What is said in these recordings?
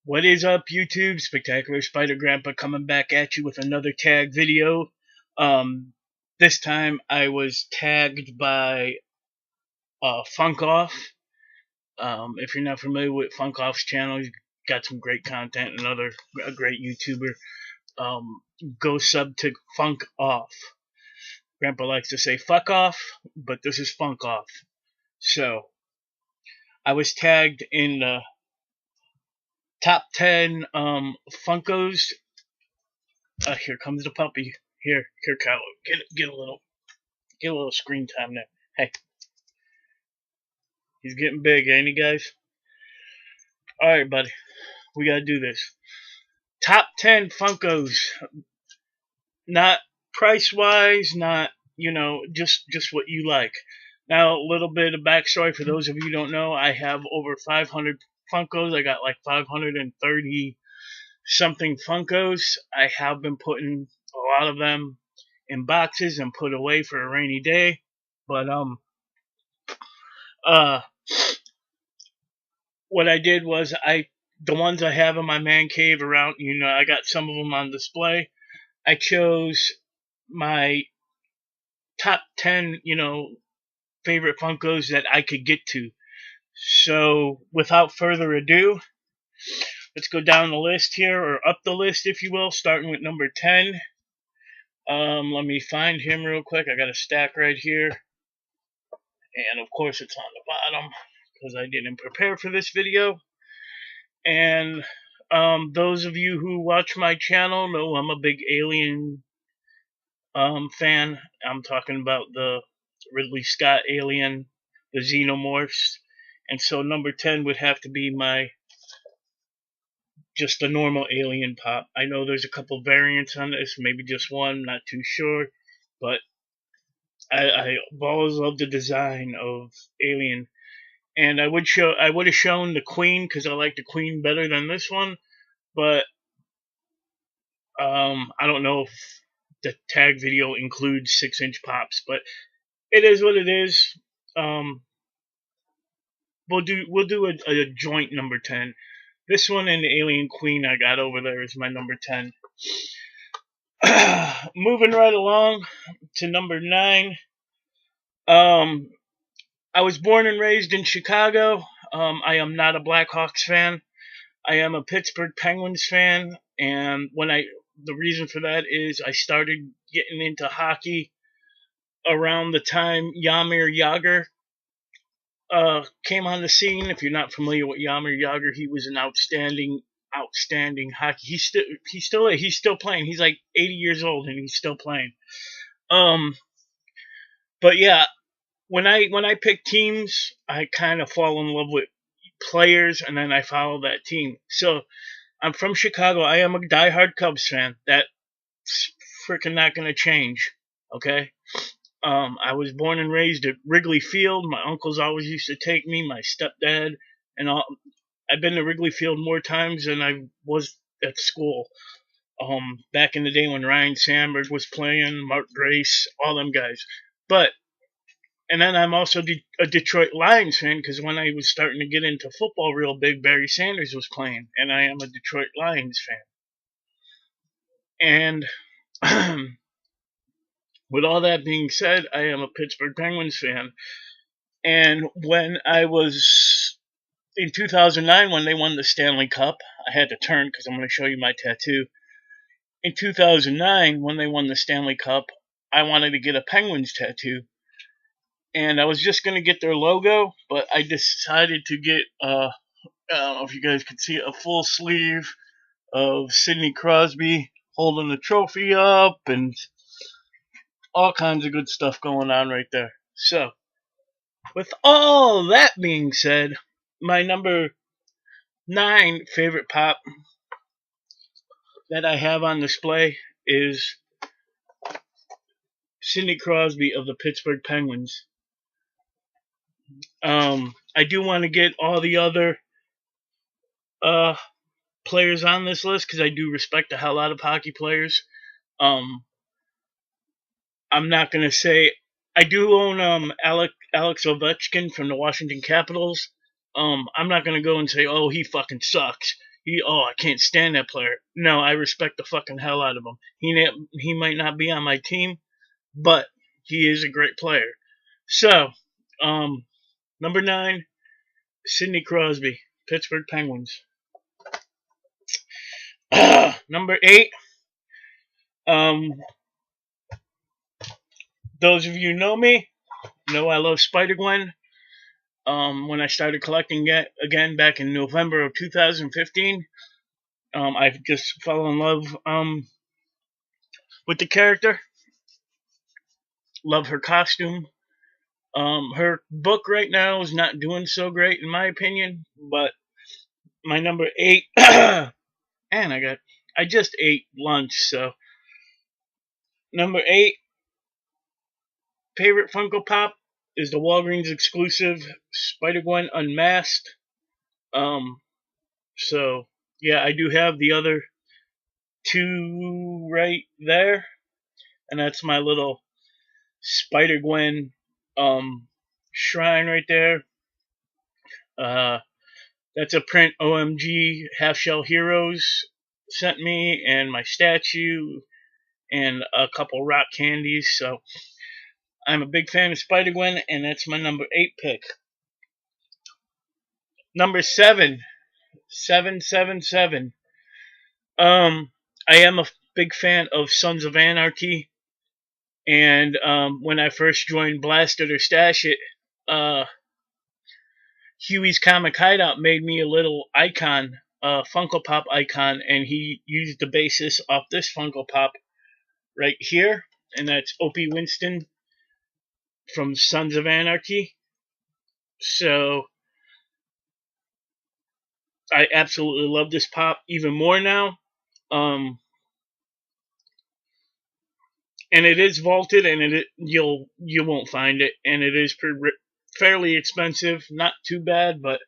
What is up, YouTube? Spectacular Spider Grandpa coming back at you with another tag video. This time I was tagged by Funko. If you're not familiar with Funko's channel, he's got some great content. A great YouTuber. Go sub to Funk Off. Grandpa likes to say fuck off, but this is Funk Off. So I was tagged in the top 10 Funkos. Here comes the puppy. Here, Kylo. Get a little screen time there. Hey, he's getting big, ain't he, guys? All right, buddy, we gotta do this. Top 10 Funkos, not price wise, not just what you like. Now, a little bit of backstory for those of you who don't know. I have over 500 Funkos. I got like 530 something Funkos. I have been putting a lot of them in boxes and put away for a rainy day. But what I did was the ones I have in my man cave around, I got some of them on display. I chose my top 10, favorite Funkos that I could get to. So without further ado, let's go down the list here, or up the list, if you will, starting with number 10. Let me find him real quick. I got a stack right here. And of course it's on the bottom because I didn't prepare for this video. And those of you who watch my channel know I'm a big Alien fan. I'm talking about the Ridley Scott Alien, the Xenomorphs. And so number 10 would have to be just a normal Alien Pop. I know there's a couple variants on this, maybe just one, not too sure. But I've always loved the design of Alien. And I would have shown the Queen because I like the Queen better than this one. But I don't know if the tag video includes 6-inch pops, but it is what it is. We'll do a joint number 10. This one and the Alien Queen I got over there is my number 10. Moving right along to number 9. I was born and raised in Chicago. I am not a Blackhawks fan. I am a Pittsburgh Penguins fan, and the reason for that is I started getting into hockey around the time Jaromir Jagr came on the scene. If you're not familiar with Jaromir Jagr, he was an outstanding hockey. He's still playing. He's like 80 years old and he's still playing. But yeah, when I pick teams, I kind of fall in love with players, and then I follow that team. So I'm from Chicago. I am a diehard Cubs fan. That's freaking not going to change. Okay. I was born and raised at Wrigley Field. My uncles always used to take me, my stepdad, and all. I've been to Wrigley Field more times than I was at school. Back in the day when Ryan Sandberg was playing, Mark Grace, all them guys. And then I'm also a Detroit Lions fan because when I was starting to get into football real big, Barry Sanders was playing, and I am a Detroit Lions fan. And with all that being said, I am a Pittsburgh Penguins fan. And when I was in 2009, when they won the Stanley Cup, I had to turn because I'm going to show you my tattoo. In 2009, when they won the Stanley Cup, I wanted to get a Penguins tattoo. And I was just going to get their logo, but I decided to get, I don't know if you guys could see, a full sleeve of Sidney Crosby holding the trophy up and all kinds of good stuff going on right there. So, with all that being said, my number 9 favorite pop that I have on display is Sidney Crosby of the Pittsburgh Penguins. I do want to get all the other players on this list because I do respect the hell out of hockey players. I'm not gonna say I do own Alex Ovechkin from the Washington Capitals. I'm not gonna go and say, oh, he fucking sucks. I can't stand that player. No, I respect the fucking hell out of him. He might not be on my team, but he is a great player. So, number 9, Sidney Crosby, Pittsburgh Penguins. Number 8, um, those of you who know me know I love SpiderGwen. When I started collecting it again back in November of 2015, I just fell in love with the character. Love her costume. Her book right now is not doing so great in my opinion, but my number 8, and I just ate lunch, so number 8 favorite Funko Pop is the Walgreens exclusive SpiderGwen Unmasked. So yeah, I do have the other 2 right there, and that's my little SpiderGwen shrine right there. That's a print OMG Half Shell Heroes sent me, and my statue, and a couple rock candies. So I'm a big fan of SpiderGwen, and that's my number 8 pick. Number 7, 777. I am a big fan of Sons of Anarchy, and when I first joined Blast It or Stash It, Huey's Comic Hideout made me a little icon, Funko Pop icon, and he used the basis of this Funko Pop right here, and that's Opie Winston from Sons of Anarchy. So I absolutely love this pop even more now. And it is vaulted, and you won't find it, and it is fairly expensive. Not too bad, but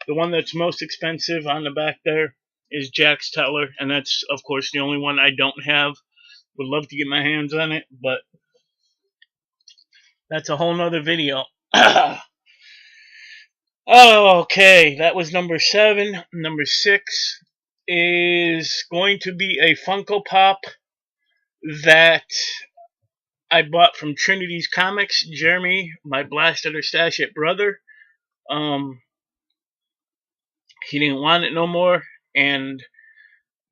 the one that's most expensive on the back there is Jax Teller, and that's of course the only one I don't have. Would love to get my hands on it, but that's a whole nother video. Okay, that was number 7. Number 6 is going to be a Funko Pop that I bought from Trinity's Comics. Jeremy, my Blast It or Stash It brother, he didn't want it no more, and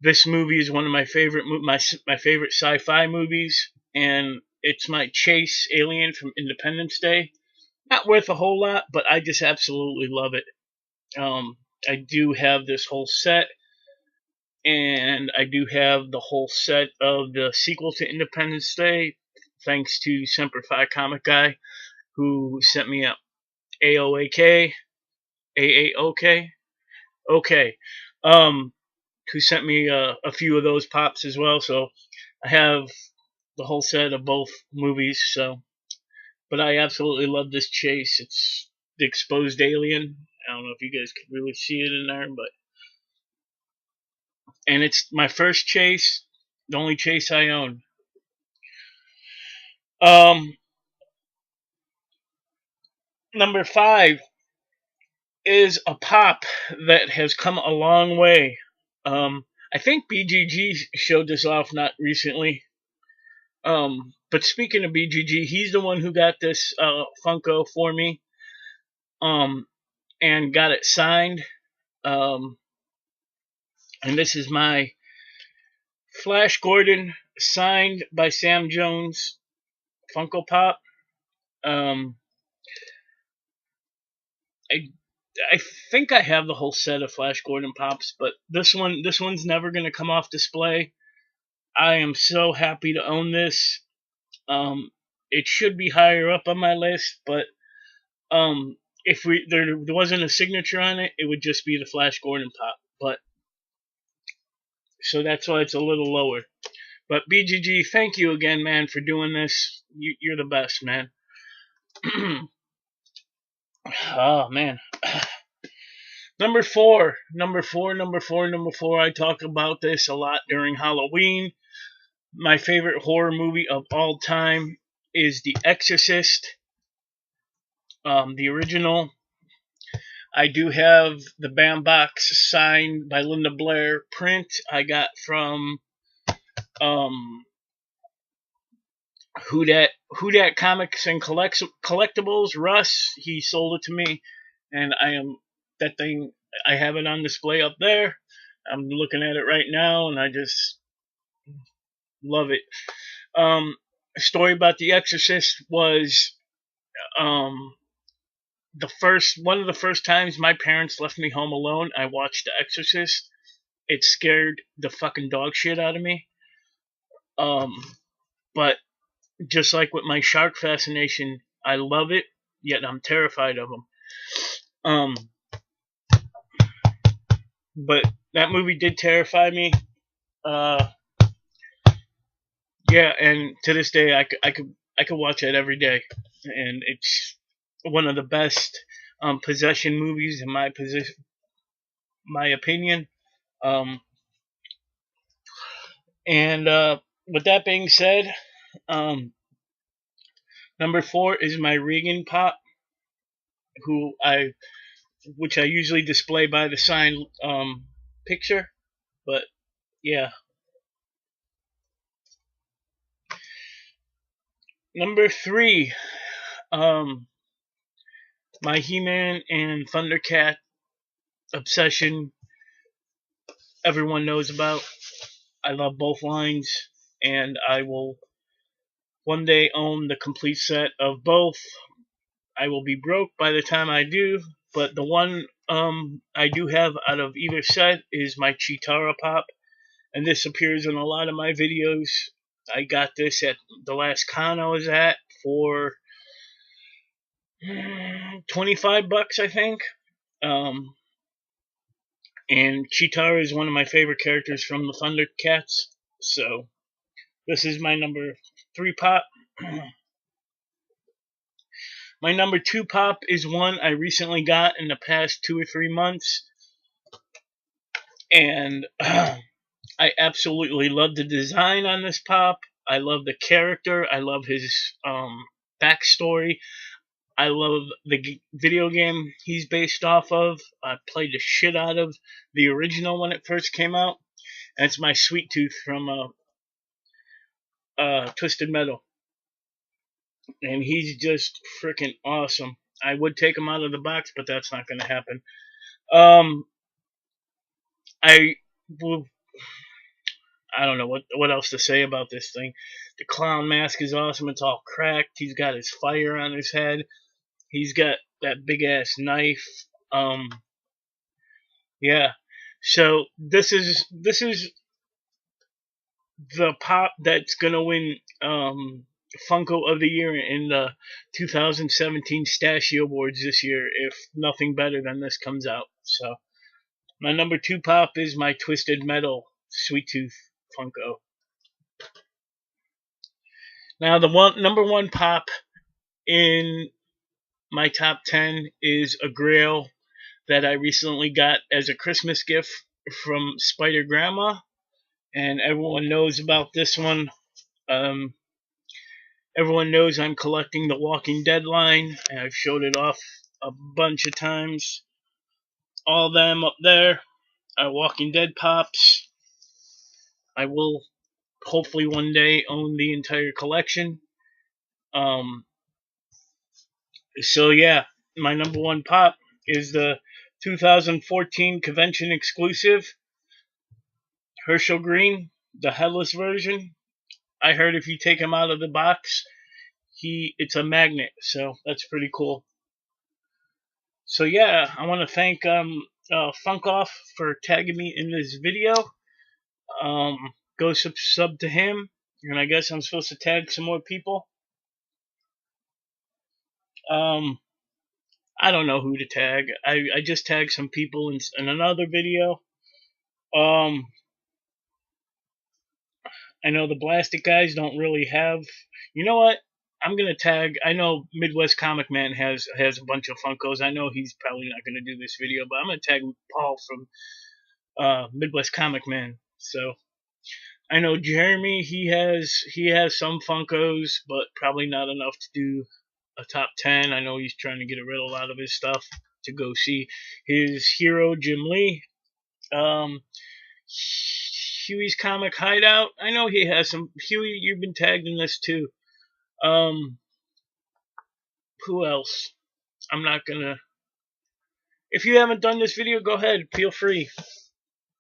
this movie is one of my favorite my favorite sci-fi movies, and it's my Chase alien from Independence Day. Not worth a whole lot, but I just absolutely love it. I do have this whole set, and I do have the whole set of the sequel to Independence Day, thanks to Semper Fi Comic Guy, who sent me a AOAK, okay, who sent me a few of those pops as well. So I have the whole set of both movies. So, but I absolutely love this chase. It's the exposed alien. I don't know if you guys can really see it in there, and it's my first chase, the only chase I own. Number 5 is a pop that has come a long way. I think BGG showed this off not recently. But speaking of BGG, he's the one who got this Funko for me, and got it signed. And this is my Flash Gordon signed by Sam Jones Funko Pop. I think I have the whole set of Flash Gordon Pops, but this one's never gonna come off display. I am so happy to own this. It should be higher up on my list, but if there wasn't a signature on it, it would just be the Flash Gordon Pop. But so that's why it's a little lower. But BGG, thank you again, man, for doing this. You're the best, man. Oh man. Number four. I talk about this a lot during Halloween. My favorite horror movie of all time is The Exorcist, the original. I do have the Bambox signed by Linda Blair print I got from um, Who Dat Comics and Collectibles. Russ, he sold it to me, and that thing. I have it on display up there. I'm looking at it right now, and I just love it. A story about the Exorcist was um, one of the first times my parents left me home alone. I watched The Exorcist. It scared the fucking dog shit out of me. Um, but just like with my shark fascination, I love it, yet I'm terrified of them. But that movie did terrify me. Uh, yeah, and to this day, I could watch it every day, and it's one of the best possession movies in my opinion. Um, and with that being said, um, number 4 is my Regan Pot, which I usually display by the signed picture. But yeah, number 3, my He-Man and Thundercat obsession. Everyone knows about. I love both lines, and I will one day own the complete set of both. I will be broke by the time I do, but the one I do have out of either set is my Cheetara Pot, and this appears in a lot of my videos. I got this at the last con I was at for $25, I think. And Cheetara is one of my favorite characters from the Thundercats, so this is my number 3 pop. My number 2 pop is one I recently got in the past 2 or 3 months, and I absolutely love the design on this pop. I love the character. I love his backstory. I love the video game he's based off of. I played the shit out of the original when it first came out. And it's my Sweet Tooth from Twisted Metal. And he's just freaking awesome. I would take him out of the box, but that's not going to happen. I don't know what else to say about this thing. The clown mask is awesome. It's all cracked. He's got his fire on his head. He's got that big ass knife. Yeah. So this is the pop that's gonna win Funko of the Year in the 2017 Stashie Awards this year, if nothing better than this comes out. So my number 2 pop is my Twisted Metal Sweet Tooth Funko. Now the number 1 pop in my top 10 is a Grail that I recently got as a Christmas gift from Spider Grandma, and everyone knows about this one. Everyone knows I'm collecting the Walking Dead line, and I've showed it off a bunch of times. All them up there are Walking Dead pops. I will hopefully one day own the entire collection. So yeah, my number 1 pop is the 2014 convention exclusive Hershel Greene, the headless version. I heard if you take him out of the box, it's a magnet, so that's pretty cool. So yeah, I want to thank Funkoff for tagging me in this video. Go sub to him, and I guess I'm supposed to tag some more people. I don't know who to tag. I just tagged some people in another video. I know the Blastic guys don't really have. You know what? I'm gonna tag. I know Midwest Comic Man has a bunch of Funkos. I know he's probably not gonna do this video, but I'm gonna tag Paul from Midwest Comic Man. So I know Jeremy. He has some Funkos, but probably not enough to do a top 10. I know he's trying to get rid of a lot of his stuff. to go see his hero Jim Lee. Huey's Comic Hideout. I know he has some. Huey, you've been tagged in this too. Who else? I'm not gonna. If you haven't done this video, go ahead. Feel free.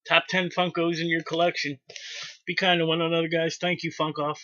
Top 10 Funkos in your collection. Be kind to one another, guys. Thank you, Funkoff.